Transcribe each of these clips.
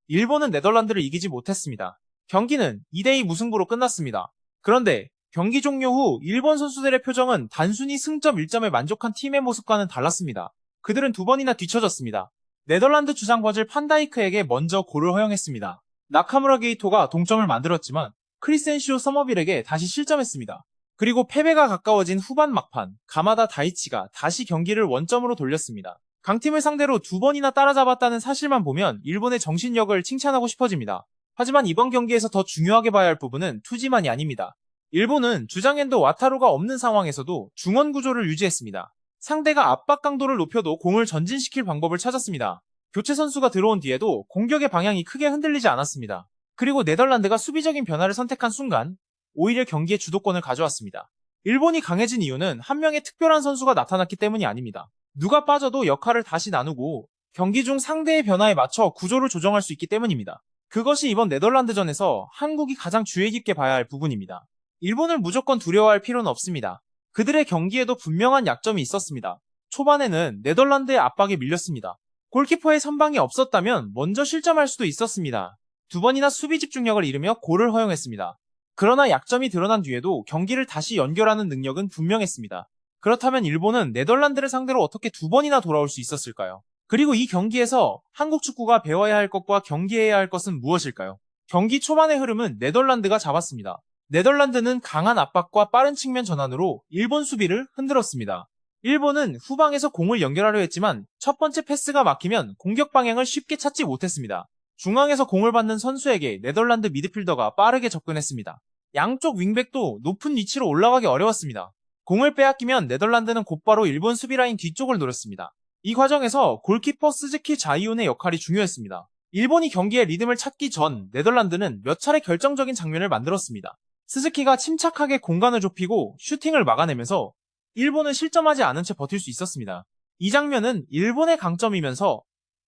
일본은 네덜란드를 이기지 못했습니다. 경기는 2대2 무승부로 끝났습니다. 그런데 경기 종료 후 일본 선수들의 표정은 단순히 승점 1점에 만족한 팀의 모습과는 달랐습니다. 그들은 두 번이나 뒤처졌습니다. 네덜란드 주장 버질 판다이크에게 먼저 골을 허용했습니다. 나카무라 게이토가 동점을 만들었지만 크리센시오 서머빌에게 다시 실점했습니다. 그리고 패배가 가까워진 후반 막판, 가마다 다이치가 다시 경기를 원점으로 돌렸습니다. 강팀을 상대로 두 번이나 따라잡았다는 사실만 보면 일본의 정신력을 칭찬하고 싶어집니다. 하지만 이번 경기에서 더 중요하게 봐야 할 부분은 투지만이 아닙니다. 일본은 주장 엔도 와타루가 없는 상황에서도 중원 구조를 유지했습니다. 상대가 압박 강도를 높여도 공을 전진시킬 방법을 찾았습니다. 교체 선수가 들어온 뒤에도 공격의 방향이 크게 흔들리지 않았습니다. 그리고 네덜란드가 수비적인 변화를 선택한 순간 오히려 경기의 주도권을 가져왔습니다. 일본이 강해진 이유는 한 명의 특별한 선수가 나타났기 때문이 아닙니다. 누가 빠져도 역할을 다시 나누고 경기 중 상대의 변화에 맞춰 구조를 조정할 수 있기 때문입니다. 그것이 이번 네덜란드전에서 한국이 가장 주의 깊게 봐야 할 부분입니다. 일본을 무조건 두려워할 필요는 없습니다. 그들의 경기에도 분명한 약점이 있었습니다. 초반에는 네덜란드의 압박에 밀렸습니다. 골키퍼의 선방이 없었다면 먼저 실점할 수도 있었습니다. 두 번이나 수비 집중력을 잃으며 골을 허용했습니다. 그러나 약점이 드러난 뒤에도 경기를 다시 연결하는 능력은 분명했습니다. 그렇다면 일본은 네덜란드를 상대로 어떻게 두 번이나 돌아올 수 있었을까요? 그리고 이 경기에서 한국 축구가 배워야 할 것과 경계해야 할 것은 무엇일까요? 경기 초반의 흐름은 네덜란드가 잡았습니다. 네덜란드는 강한 압박과 빠른 측면 전환으로 일본 수비를 흔들었습니다. 일본은 후방에서 공을 연결하려 했지만 첫 번째 패스가 막히면 공격 방향을 쉽게 찾지 못했습니다. 중앙에서 공을 받는 선수에게 네덜란드 미드필더가 빠르게 접근했습니다. 양쪽 윙백도 높은 위치로 올라가기 어려웠습니다. 공을 빼앗기면 네덜란드는 곧바로 일본 수비라인 뒤쪽을 노렸습니다. 이 과정에서 골키퍼 스즈키 자이온의 역할이 중요했습니다. 일본이 경기의 리듬을 찾기 전 네덜란드는 몇 차례 결정적인 장면을 만들었습니다. 스즈키가 침착하게 공간을 좁히고 슈팅을 막아내면서 일본은 실점하지 않은 채 버틸 수 있었습니다. 이 장면은 일본의 강점이면서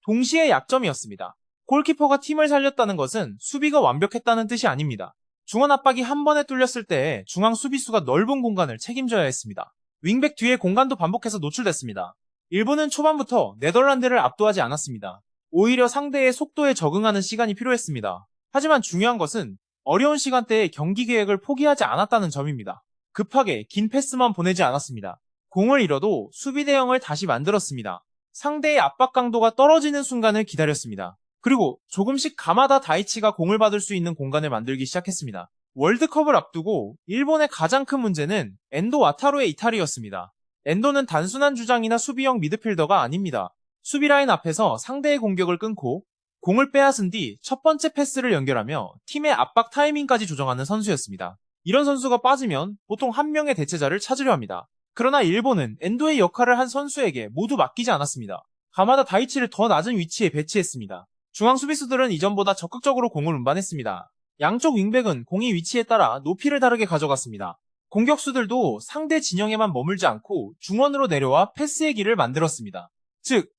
동시에 약점이었습니다. 골키퍼가 팀을 살렸다는 것은 수비가 완벽했다는 뜻이 아닙니다. 중원 압박이 한 번에 뚫렸을 때 중앙 수비수가 넓은 공간을 책임져야 했습니다. 윙백 뒤의 공간도 반복해서 노출됐습니다. 일본은 초반부터 네덜란드를 압도하지 않았습니다. 오히려 상대의 속도에 적응하는 시간이 필요했습니다. 하지만 중요한 것은 어려운 시간대에 경기 계획을 포기하지 않았다는 점입니다. 급하게 긴 패스만 보내지 않았습니다. 공을 잃어도 수비 대형을 다시 만들었습니다. 상대의 압박 강도가 떨어지는 순간을 기다렸습니다. 그리고 조금씩 가마다 다이치가 공을 받을 수 있는 공간을 만들기 시작했습니다. 월드컵을 앞두고 일본의 가장 큰 문제는 엔도 와타루의 이탈이었습니다. 엔도는 단순한 주장이나 수비형 미드필더가 아닙니다. 수비라인 앞에서 상대의 공격을 끊고 공을 빼앗은 뒤 첫 번째 패스를 연결하며 팀의 압박 타이밍까지 조정하는 선수였습니다. 이런 선수가 빠지면 보통 한 명의 대체자를 찾으려 합니다. 그러나 일본은 엔도의 역할을 한 선수에게 모두 맡기지 않았습니다. 가마다 다이치를 더 낮은 위치에 배치했습니다. 중앙 수비수들은 이전보다 적극적으로 공을 운반했습니다. 양쪽 윙백은 공의 위치에 따라 높이를 다르게 가져갔습니다. 공격수들도 상대 진영에만 머물지 않고 중원으로 내려와 패스의 길을 만들었습니다. 즉,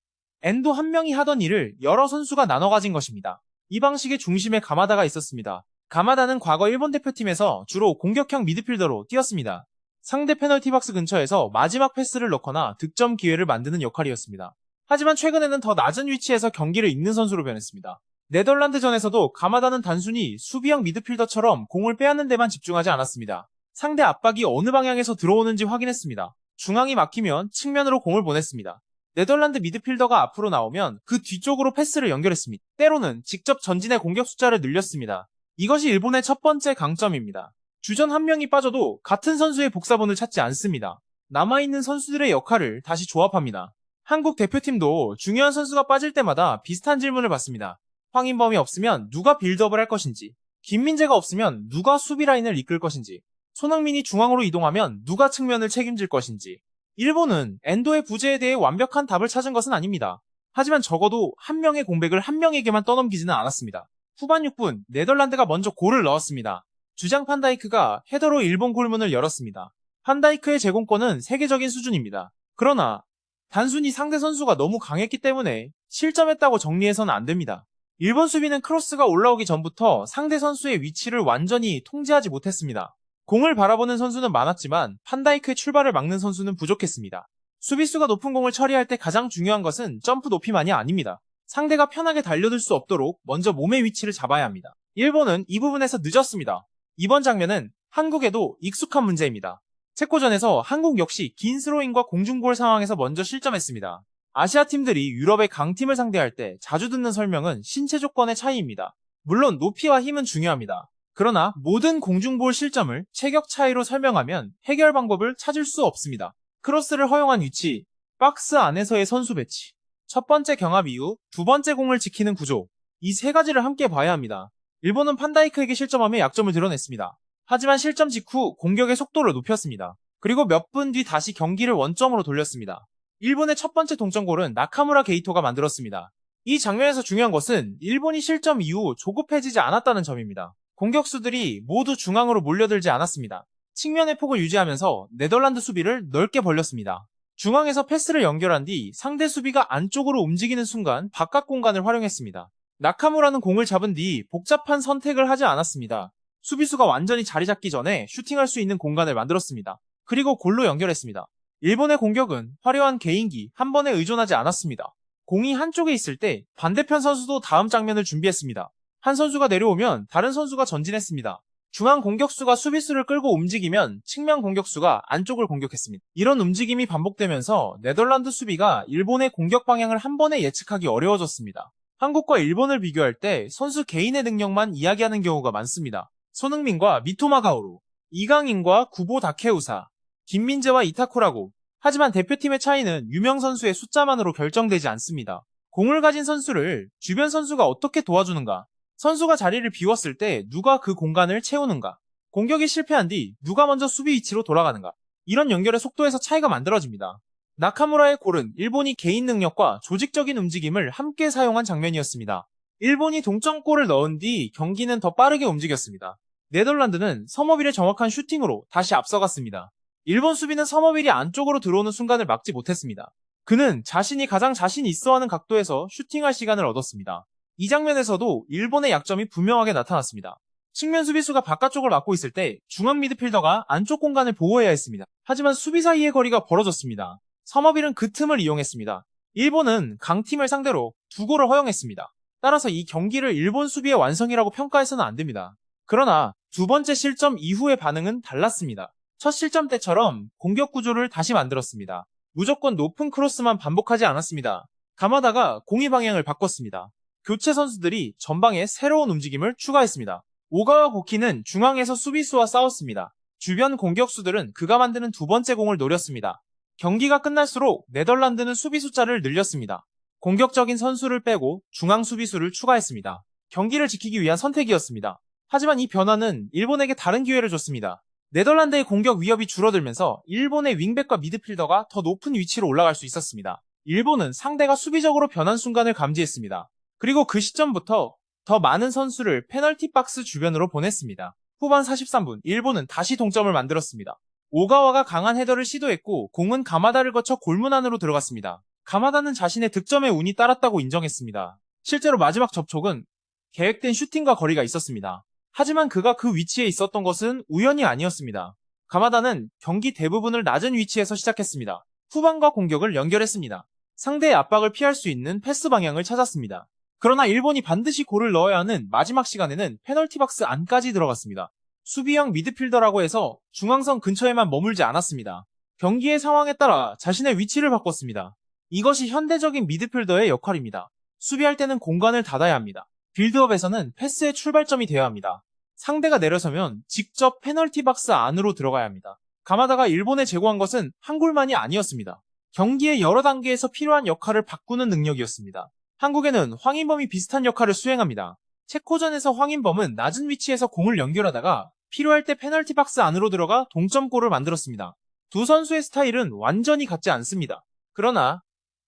엔도 한 명이 하던 일을 여러 선수가 나눠 가진 것입니다. 이 방식의 중심에 가마다가 있었습니다. 가마다는 과거 일본 대표팀에서 주로 공격형 미드필더로 뛰었습니다. 상대 페널티 박스 근처에서 마지막 패스를 넣거나 득점 기회를 만드는 역할이었습니다. 하지만 최근에는 더 낮은 위치에서 경기를 읽는 선수로 변했습니다. 네덜란드전에서도 가마다는 단순히 수비형 미드필더처럼 공을 빼앗는 데만 집중하지 않았습니다. 상대 압박이 어느 방향에서 들어오는지 확인했습니다. 중앙이 막히면 측면으로 공을 보냈습니다. 네덜란드 미드필더가 앞으로 나오면 그 뒤쪽으로 패스를 연결했습니다. 때로는 직접 전진의 공격 숫자를 늘렸습니다. 이것이 일본의 첫 번째 강점입니다. 주전 한 명이 빠져도 같은 선수의 복사본을 찾지 않습니다. 남아있는 선수들의 역할을 다시 조합합니다. 한국 대표팀도 중요한 선수가 빠질 때마다 비슷한 질문을 받습니다. 황인범이 없으면 누가 빌드업을 할 것인지, 김민재가 없으면 누가 수비 라인을 이끌 것인지, 손흥민이 중앙으로 이동하면 누가 측면을 책임질 것인지. 일본은 엔도의 부재에 대해 완벽한 답을 찾은 것은 아닙니다. 하지만 적어도 한 명의 공백을 한 명에게만 떠넘기지는 않았습니다. 후반 6분 네덜란드가 먼저 골을 넣었습니다. 주장 판다이크가 헤더로 일본 골문을 열었습니다. 판다이크의 제공권은 세계적인 수준입니다. 그러나 단순히 상대 선수가 너무 강했기 때문에 실점했다고 정리해서는 안 됩니다. 일본 수비는 크로스가 올라오기 전부터 상대 선수의 위치를 완전히 통제하지 못했습니다. 공을 바라보는 선수는 많았지만 판다이크의 출발을 막는 선수는 부족했습니다. 수비수가 높은 공을 처리할 때 가장 중요한 것은 점프 높이만이 아닙니다. 상대가 편하게 달려들 수 없도록 먼저 몸의 위치를 잡아야 합니다. 일본은 이 부분에서 늦었습니다. 이번 장면은 한국에도 익숙한 문제입니다. 체코전에서 한국 역시 긴 스로잉과 공중볼 상황에서 먼저 실점했습니다. 아시아 팀들이 유럽의 강팀을 상대할 때 자주 듣는 설명은 신체 조건의 차이입니다. 물론 높이와 힘은 중요합니다. 그러나 모든 공중볼 실점을 체격 차이로 설명하면 해결 방법을 찾을 수 없습니다. 크로스를 허용한 위치, 박스 안에서의 선수 배치, 첫 번째 경합 이후 두 번째 공을 지키는 구조, 이 세 가지를 함께 봐야 합니다. 일본은 판다이크에게 실점하며 약점을 드러냈습니다. 하지만 실점 직후 공격의 속도를 높였습니다. 그리고 몇 분 뒤 다시 경기를 원점으로 돌렸습니다. 일본의 첫 번째 동점골은 나카무라 게이토가 만들었습니다. 이 장면에서 중요한 것은 일본이 실점 이후 조급해지지 않았다는 점입니다. 공격수들이 모두 중앙으로 몰려들지 않았습니다. 측면의 폭을 유지하면서 네덜란드 수비를 넓게 벌렸습니다. 중앙에서 패스를 연결한 뒤 상대 수비가 안쪽으로 움직이는 순간 바깥 공간을 활용했습니다. 나카무라는 공을 잡은 뒤 복잡한 선택을 하지 않았습니다. 수비수가 완전히 자리 잡기 전에 슈팅할 수 있는 공간을 만들었습니다. 그리고 골로 연결했습니다. 일본의 공격은 화려한 개인기 한 번에 의존하지 않았습니다. 공이 한쪽에 있을 때 반대편 선수도 다음 장면을 준비했습니다. 한 선수가 내려오면 다른 선수가 전진했습니다. 중앙 공격수가 수비수를 끌고 움직이면 측면 공격수가 안쪽을 공격했습니다. 이런 움직임이 반복되면서 네덜란드 수비가 일본의 공격 방향을 한 번에 예측하기 어려워졌습니다. 한국과 일본을 비교할 때 선수 개인의 능력만 이야기하는 경우가 많습니다. 손흥민과 미토마 가오루, 이강인과 구보 다케우사, 김민재와 이타쿠라고. 하지만 대표팀의 차이는 유명 선수의 숫자만으로 결정되지 않습니다. 공을 가진 선수를 주변 선수가 어떻게 도와주는가? 선수가 자리를 비웠을 때 누가 그 공간을 채우는가? 공격이 실패한 뒤 누가 먼저 수비 위치로 돌아가는가? 이런 연결의 속도에서 차이가 만들어집니다. 나카무라의 골은 일본이 개인 능력과 조직적인 움직임을 함께 사용한 장면이었습니다. 일본이 동점골을 넣은 뒤 경기는 더 빠르게 움직였습니다. 네덜란드는 서머빌의 정확한 슈팅으로 다시 앞서갔습니다. 일본 수비는 서머빌이 안쪽으로 들어오는 순간을 막지 못했습니다. 그는 자신이 가장 자신 있어하는 각도에서 슈팅할 시간을 얻었습니다. 이 장면에서도 일본의 약점이 분명하게 나타났습니다. 측면 수비수가 바깥쪽을 막고 있을 때 중앙 미드필더가 안쪽 공간을 보호해야 했습니다. 하지만 수비 사이의 거리가 벌어졌습니다. 서머빌은 그 틈을 이용했습니다. 일본은 강팀을 상대로 2골을 허용했습니다. 따라서 이 경기를 일본 수비의 완성이라고 평가해서는 안 됩니다. 그러나 두 번째 실점 이후의 반응은 달랐습니다. 첫 실점 때처럼 공격 구조를 다시 만들었습니다. 무조건 높은 크로스만 반복하지 않았습니다. 가마다가 공이 방향을 바꿨습니다. 교체 선수들이 전방에 새로운 움직임을 추가했습니다. 오가와 고키는 중앙에서 수비수와 싸웠습니다. 주변 공격수들은 그가 만드는 두 번째 공을 노렸습니다. 경기가 끝날수록 네덜란드는 수비 숫자를 늘렸습니다. 공격적인 선수를 빼고 중앙 수비수를 추가했습니다. 경기를 지키기 위한 선택이었습니다. 하지만 이 변화는 일본에게 다른 기회를 줬습니다. 네덜란드의 공격 위협이 줄어들면서 일본의 윙백과 미드필더가 더 높은 위치로 올라갈 수 있었습니다. 일본은 상대가 수비적으로 변한 순간을 감지했습니다. 그리고 그 시점부터 더 많은 선수를 페널티 박스 주변으로 보냈습니다. 후반 43분, 일본은 다시 동점을 만들었습니다. 오가와가 강한 헤더를 시도했고 공은 가마다를 거쳐 골문 안으로 들어갔습니다. 가마다는 자신의 득점에 운이 따랐다고 인정했습니다. 실제로 마지막 접촉은 계획된 슈팅과 거리가 있었습니다. 하지만 그가 그 위치에 있었던 것은 우연이 아니었습니다. 가마다는 경기 대부분을 낮은 위치에서 시작했습니다. 후반과 공격을 연결했습니다. 상대의 압박을 피할 수 있는 패스 방향을 찾았습니다. 그러나 일본이 반드시 골을 넣어야 하는 마지막 시간에는 페널티 박스 안까지 들어갔습니다. 수비형 미드필더라고 해서 중앙선 근처에만 머물지 않았습니다. 경기의 상황에 따라 자신의 위치를 바꿨습니다. 이것이 현대적인 미드필더의 역할입니다. 수비할 때는 공간을 닫아야 합니다. 빌드업에서는 패스의 출발점이 되어야 합니다. 상대가 내려서면 직접 페널티 박스 안으로 들어가야 합니다. 가마다가 일본에 제공한 것은 한 골만이 아니었습니다. 경기의 여러 단계에서 필요한 역할을 바꾸는 능력이었습니다. 한국에는 황인범이 비슷한 역할을 수행합니다. 체코전에서 황인범은 낮은 위치에서 공을 연결하다가 필요할 때 페널티 박스 안으로 들어가 동점골을 만들었습니다. 두 선수의 스타일은 완전히 같지 않습니다. 그러나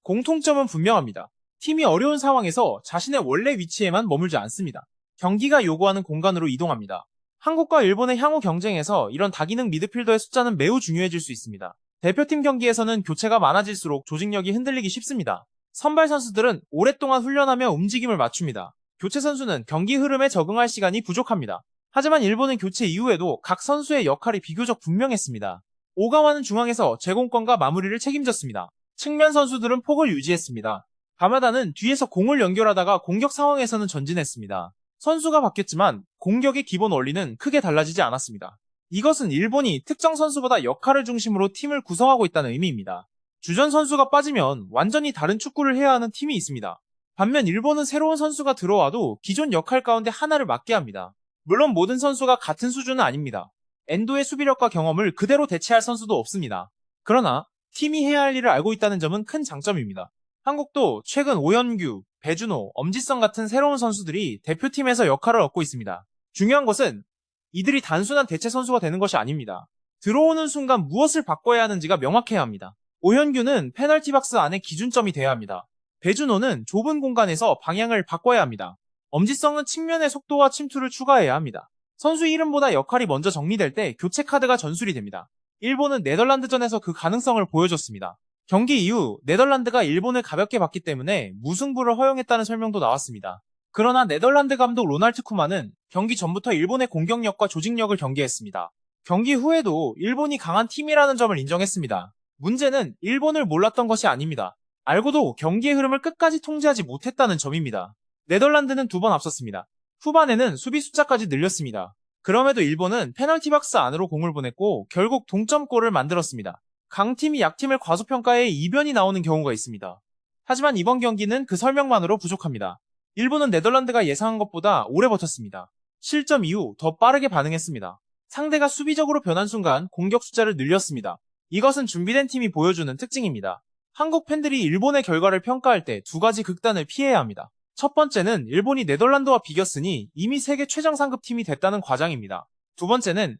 공통점은 분명합니다. 팀이 어려운 상황에서 자신의 원래 위치에만 머물지 않습니다. 경기가 요구하는 공간으로 이동합니다. 한국과 일본의 향후 경쟁에서 이런 다기능 미드필더의 숫자는 매우 중요해질 수 있습니다. 대표팀 경기에서는 교체가 많아질수록 조직력이 흔들리기 쉽습니다. 선발 선수들은 오랫동안 훈련하며 움직임을 맞춥니다. 교체 선수는 경기 흐름에 적응할 시간이 부족합니다. 하지만 일본은 교체 이후에도 각 선수의 역할이 비교적 분명했습니다. 오가와는 중앙에서 제공권과 마무리를 책임졌습니다. 측면 선수들은 폭을 유지했습니다. 가마다는 뒤에서 공을 연결하다가 공격 상황에서는 전진했습니다. 선수가 바뀌었지만 공격의 기본 원리는 크게 달라지지 않았습니다. 이것은 일본이 특정 선수보다 역할을 중심으로 팀을 구성하고 있다는 의미입니다. 주전 선수가 빠지면 완전히 다른 축구를 해야 하는 팀이 있습니다. 반면 일본은 새로운 선수가 들어와도 기존 역할 가운데 하나를 맡게 합니다. 물론 모든 선수가 같은 수준은 아닙니다. 엔도의 수비력과 경험을 그대로 대체할 선수도 없습니다. 그러나 팀이 해야 할 일을 알고 있다는 점은 큰 장점입니다. 한국도 최근 오현규, 배준호, 엄지성 같은 새로운 선수들이 대표팀에서 역할을 얻고 있습니다. 중요한 것은 이들이 단순한 대체 선수가 되는 것이 아닙니다. 들어오는 순간 무엇을 바꿔야 하는지가 명확해야 합니다. 오현규는 페널티 박스 안에 기준점이 돼야 합니다. 배준호는 좁은 공간에서 방향을 바꿔야 합니다. 엄지성은 측면의 속도와 침투를 추가해야 합니다. 선수 이름보다 역할이 먼저 정리될 때 교체 카드가 전술이 됩니다. 일본은 네덜란드전에서 그 가능성을 보여줬습니다. 경기 이후 네덜란드가 일본을 가볍게 봤기 때문에 무승부를 허용했다는 설명도 나왔습니다. 그러나 네덜란드 감독 로날트 쿠만은 경기 전부터 일본의 공격력과 조직력을 경계했습니다. 경기 후에도 일본이 강한 팀이라는 점을 인정했습니다. 문제는 일본을 몰랐던 것이 아닙니다. 알고도 경기의 흐름을 끝까지 통제하지 못했다는 점입니다. 네덜란드는 2번 앞섰습니다. 후반에는 수비 숫자까지 늘렸습니다. 그럼에도 일본은 페널티 박스 안으로 공을 보냈고 결국 동점골을 만들었습니다. 강팀이 약팀을 과소평가해 이변이 나오는 경우가 있습니다. 하지만 이번 경기는 그 설명만으로 부족합니다. 일본은 네덜란드가 예상한 것보다 오래 버텼습니다. 실점 이후 더 빠르게 반응했습니다. 상대가 수비적으로 변한 순간 공격 숫자를 늘렸습니다. 이것은 준비된 팀이 보여주는 특징입니다. 한국 팬들이 일본의 결과를 평가할 때 2가지 극단을 피해야 합니다. 첫 번째는 일본이 네덜란드와 비겼으니 이미 세계 최정 상급 팀이 됐다는 과장입니다. 두 번째는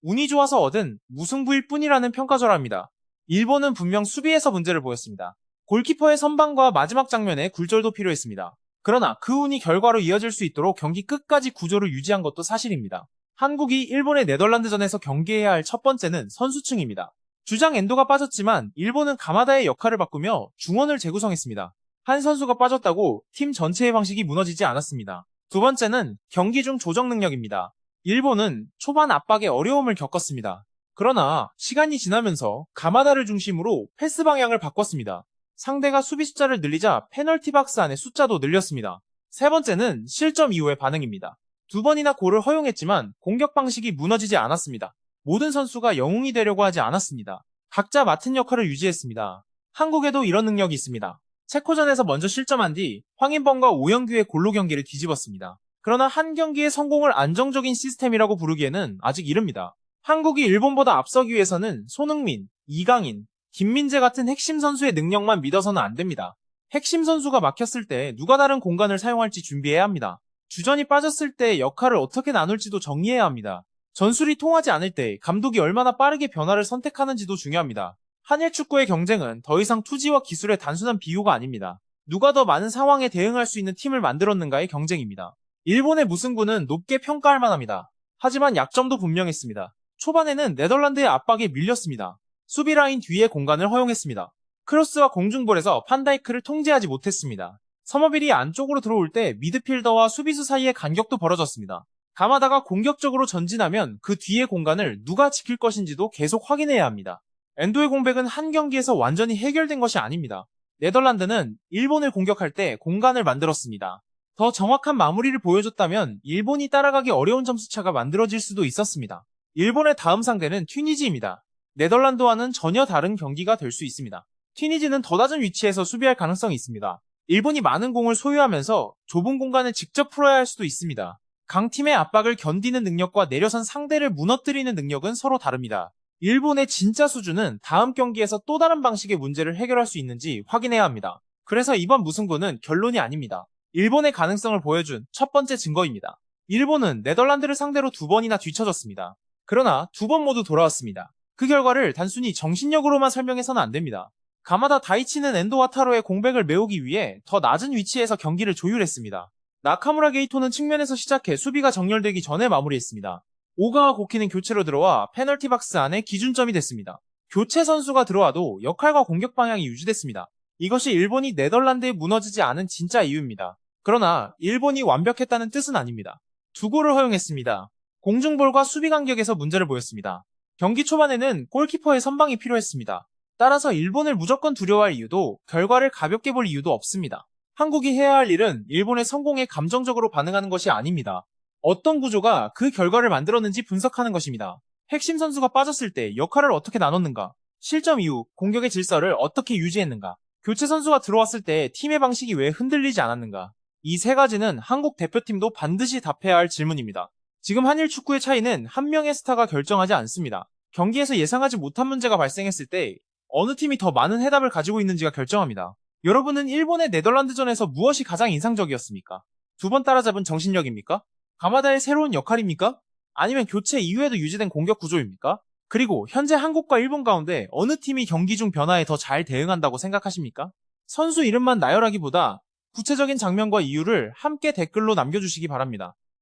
운이 좋아서 얻은 무승부일 뿐이라는 평가절하입니다. 일본은 분명 수비에서 문제를 보였습니다. 골키퍼의 선방과 마지막 장면에 굴절도 필요했습니다. 그러나 그 운이 결과로 이어질 수 있도록 경기 끝까지 구조를 유지한 것도 사실입니다. 한국이 일본의 네덜란드전에서 경계해야 할 첫 번째는 선수층입니다. 주장 엔도가 빠졌지만 일본은 가마다의 역할을 바꾸며 중원을 재구성했습니다. 한 선수가 빠졌다고 팀 전체의 방식이 무너지지 않았습니다. 두 번째는 경기 중 조정 능력입니다. 일본은 초반 압박에 어려움을 겪었습니다. 그러나 시간이 지나면서 가마다를 중심으로 패스 방향을 바꿨습니다. 상대가 수비 숫자를 늘리자 페널티 박스 안의 숫자도 늘렸습니다. 세 번째는 실점 이후의 반응입니다. 2번이나 골을 허용했지만 공격 방식이 무너지지 않았습니다. 모든 선수가 영웅이 되려고 하지 않았습니다. 각자 맡은 역할을 유지했습니다. 한국에도 이런 능력이 있습니다. 체코전에서 먼저 실점한 뒤 황인범과 오영규의 골로 경기를 뒤집었습니다. 그러나 한 경기의 성공을 안정적인 시스템이라고 부르기에는 아직 이릅니다. 한국이 일본보다 앞서기 위해서는 손흥민, 이강인, 김민재 같은 핵심 선수의 능력만 믿어서는 안 됩니다. 핵심 선수가 막혔을 때 누가 다른 공간을 사용할지 준비해야 합니다. 주전이 빠졌을 때 역할을 어떻게 나눌지도 정리해야 합니다. 전술이 통하지 않을 때 감독이 얼마나 빠르게 변화를 선택하는지도 중요합니다. 한일 축구의 경쟁은 더 이상 투지와 기술의 단순한 비교가 아닙니다. 누가 더 많은 상황에 대응할 수 있는 팀을 만들었는가의 경쟁입니다. 일본의 무승부는 높게 평가할 만합니다. 하지만 약점도 분명했습니다. 초반에는 네덜란드의 압박에 밀렸습니다. 수비 라인 뒤에 공간을 허용했습니다. 크로스와 공중볼에서 판다이크를 통제하지 못했습니다. 서머빌이 안쪽으로 들어올 때 미드필더와 수비수 사이의 간격도 벌어졌습니다. 가마다가 공격적으로 전진하면 그 뒤의 공간을 누가 지킬 것인지도 계속 확인해야 합니다. 엔도의 공백은 한 경기에서 완전히 해결된 것이 아닙니다. 네덜란드는 일본을 공격할 때 공간을 만들었습니다. 더 정확한 마무리를 보여줬다면 일본이 따라가기 어려운 점수차가 만들어질 수도 있었습니다. 일본의 다음 상대는 튀니지입니다. 네덜란드와는 전혀 다른 경기가 될 수 있습니다. 튀니지는 더 낮은 위치에서 수비할 가능성이 있습니다. 일본이 많은 공을 소유하면서 좁은 공간을 직접 풀어야 할 수도 있습니다. 강팀의 압박을 견디는 능력과 내려선 상대를 무너뜨리는 능력은 서로 다릅니다. 일본의 진짜 수준은 다음 경기에서 또 다른 방식의 문제를 해결할 수 있는지 확인해야 합니다. 그래서 이번 무승부는 결론이 아닙니다. 일본의 가능성을 보여준 첫 번째 증거입니다. 일본은 네덜란드를 상대로 2번이나 뒤처졌습니다. 그러나 2번 모두 돌아왔습니다. 그 결과를 단순히 정신력으로만 설명해서는 안 됩니다. 가마다 다이치는 엔도와 타로의 공백을 메우기 위해 더 낮은 위치에서 경기를 조율했습니다. 나카무라 게이토는 측면에서 시작해 수비가 정렬되기 전에 마무리했습니다. 오가와 고키는 교체로 들어와 페널티 박스 안에 기준점이 됐습니다. 교체 선수가 들어와도 역할과 공격 방향이 유지됐습니다. 이것이 일본이 네덜란드에 무너지지 않은 진짜 이유입니다. 그러나 일본이 완벽했다는 뜻은 아닙니다. 2골을 허용했습니다. 공중볼과 수비 간격에서 문제를 보였습니다. 경기 초반에는 골키퍼의 선방이 필요했습니다. 따라서 일본을 무조건 두려워할 이유도 결과를 가볍게 볼 이유도 없습니다. 한국이 해야 할 일은 일본의 성공에 감정적으로 반응하는 것이 아닙니다. 어떤 구조가 그 결과를 만들었는지 분석하는 것입니다. 핵심 선수가 빠졌을 때 역할을 어떻게 나눴는가? 실점 이후 공격의 질서를 어떻게 유지했는가? 교체 선수가 들어왔을 때 팀의 방식이 왜 흔들리지 않았는가? 이 세 가지는 한국 대표팀도 반드시 답해야 할 질문입니다. 지금 한일 축구의 차이는 한 명의 스타가 결정하지 않습니다. 경기에서 예상하지 못한 문제가 발생했을 때 어느 팀이 더 많은 해답을 가지고 있는지가 결정합니다. 여러분은 일본의 네덜란드전에서 무엇이 가장 인상적이었습니까? 두 번 따라잡은 정신력입니까? 가마다의 새로운 역할입니까? 아니면 교체 이후에도 유지된 공격 구조입니까? 그리고 현재 한국과 일본 가운데 어느 팀이 경기 중 변화에 더 잘 대응한다고 생각하십니까? 선수 이름만 나열하기보다 구체적인 장면과 이유를 함께 댓글로 남겨주시기 바랍니다.